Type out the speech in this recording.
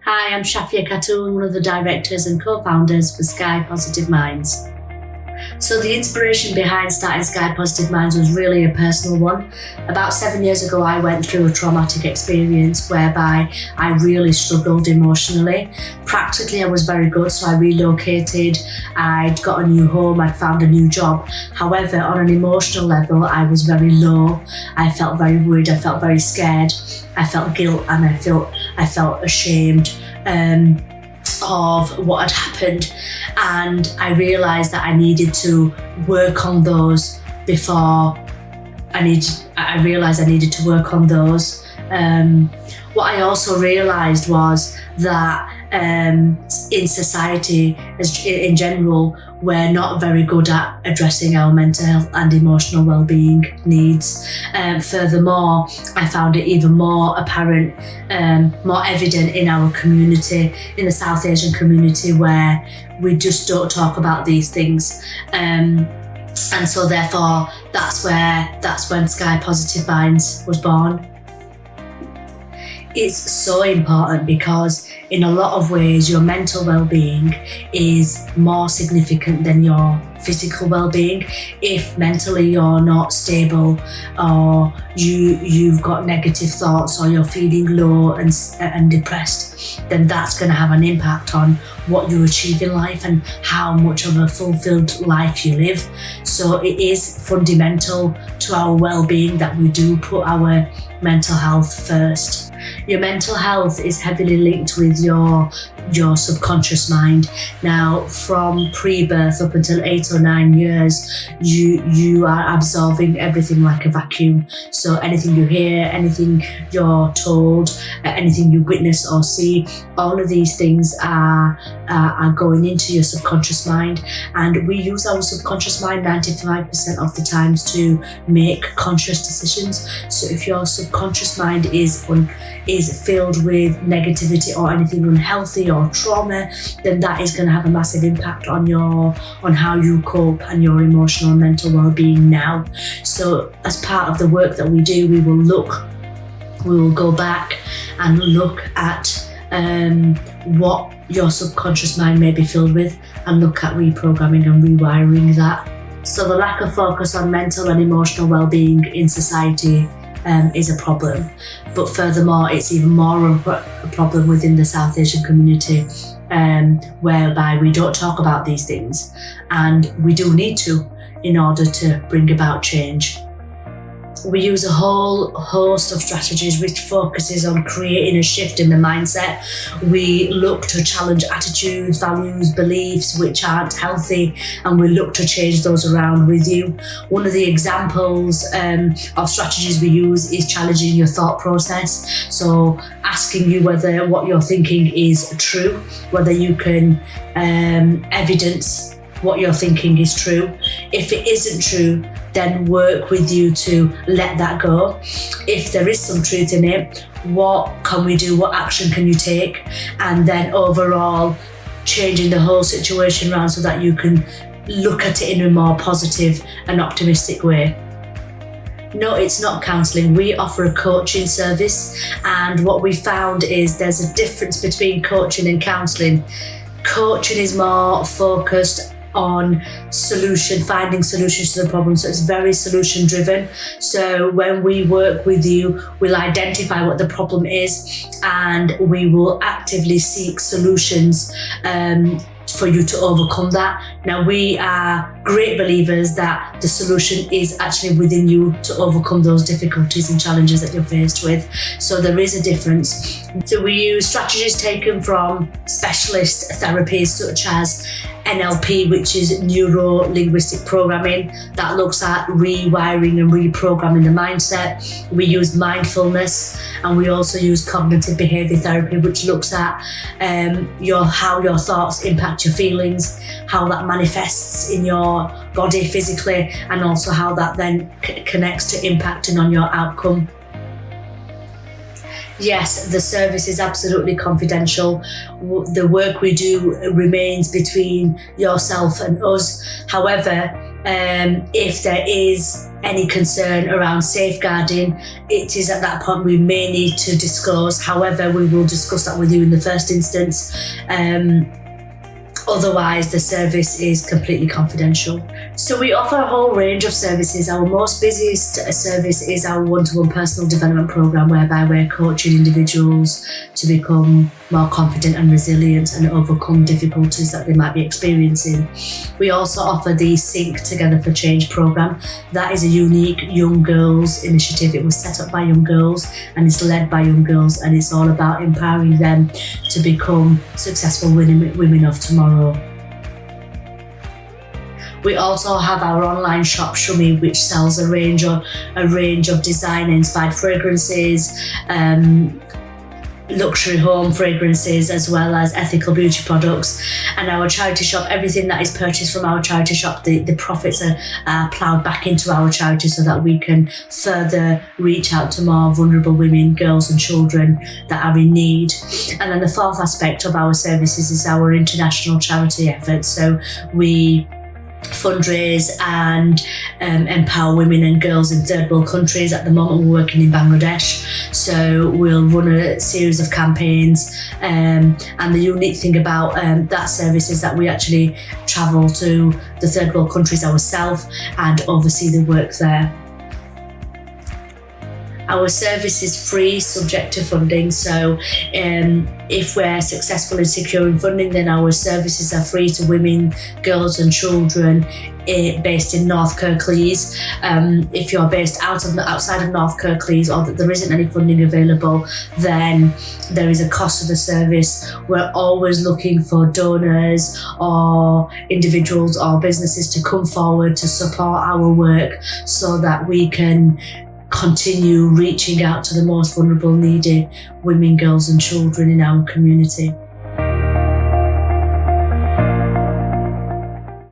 Hi, I'm Shafia Khatoon, one of the directors and co-founders for Sky Positive Minds. So the inspiration behind starting Sky Positive Minds was really a personal one. About 7 years ago, I went through a traumatic experience whereby I really struggled emotionally. Practically, I was very good, so I relocated, I'd got a new home, I'd found a new job. However, on an emotional level, I was very low. I felt very worried, I felt very scared, I felt guilt, and I felt ashamed of what had happened, and I realised that I needed to work on those before I realised I needed to work on those. What I also realised was that in society, in general, we're not very good at addressing our mental health and emotional well-being needs. Furthermore, I found it even more apparent, more evident in our community, in the South Asian community, where we just don't talk about these things. And so therefore, that's when Sky Positive Minds was born. It's so important because in a lot of ways your mental well-being is more significant than your physical well-being. If mentally you're not stable, or you've got negative thoughts, or you're feeling low and depressed, then that's going to have an impact on what you achieve in life and how much of a fulfilled life you live. So it is fundamental to our well-being that we do put our mental health first. Your mental health is heavily linked with your subconscious mind. Now, from pre-birth up until 8 or 9 years, you are absorbing everything like a vacuum. So anything you hear, anything you're told, anything you witness or see, all of these things are going into your subconscious mind, and we use our subconscious mind 95% of the times to make conscious decisions. So if your subconscious mind is filled with negativity or anything unhealthy or trauma, then that is going to have a massive impact on how you cope and your emotional and mental well-being now. So as part of the work that we do, we will go back and look at what your subconscious mind may be filled with, and look at reprogramming and rewiring that. So the lack of focus on mental and emotional well-being in society is a problem, but furthermore it's even more of a problem within the South Asian community, whereby we don't talk about these things, and we do need to in order to bring about change. We use a whole host of strategies which focuses on creating a shift in the mindset. We look to challenge attitudes, values, beliefs which aren't healthy, and we look to change those around with you. One of the examples of strategies we use is challenging your thought process. So asking you whether what you're thinking is true, whether you can evidence what you're thinking is true. If it isn't true, then work with you to let that go. If there is some truth in it, what can we do? What action can you take? And then overall, changing the whole situation around so that you can look at it in a more positive and optimistic way. No, it's not counselling. We offer a coaching service, and what we found is there's a difference between coaching and counselling. Coaching is more focused on finding solutions to the problem, so it's very solution driven. So when we work with you, we'll identify what the problem is, and we will actively seek solutions for you to overcome that. Now, we are great believers that the solution is actually within you to overcome those difficulties and challenges that you're faced with. So there is a difference. So we use strategies taken from specialist therapies such as NLP, which is neuro-linguistic programming, that looks at rewiring and reprogramming the mindset. We use mindfulness, and we also use cognitive behavior therapy, which looks at how your thoughts impact your feelings, how that manifests in your body physically, and also how that then connects to impacting on your outcome. Yes, the service is absolutely confidential. The work we do remains between yourself and us. However, If there is any concern around safeguarding, it is at that point we may need to disclose. However, we will discuss that with you in the first instance. Otherwise, the service is completely confidential. So we offer a whole range of services. Our most busiest service is our one-to-one personal development program, whereby we're coaching individuals to become more confident and resilient and overcome difficulties that they might be experiencing. We also offer the Sync Together for Change program. That is a unique young girls initiative. It was set up by young girls and it's led by young girls, and it's all about empowering them to become successful women of tomorrow. We also have our online shop, Shummy, which sells a range of designer-inspired fragrances, luxury home fragrances, as well as ethical beauty products. And our charity shop, everything that is purchased from our charity shop, the profits are ploughed back into our charity so that we can further reach out to more vulnerable women, girls and children that are in need. And then the fourth aspect of our services is our international charity efforts. So we fundraise and empower women and girls in third world countries. At the moment we're working in Bangladesh, so we'll run a series of campaigns, and the unique thing about that service is that we actually travel to the third world countries ourselves and oversee the work there. Our service is free, subject to funding. So if we're successful in securing funding, then our services are free to women, girls and children based in North Kirklees. If you're based outside of North Kirklees, or that there isn't any funding available, then there is a cost of the service. We're always looking for donors or individuals or businesses to come forward to support our work so that we can continue reaching out to the most vulnerable, needy women, girls and children in our community.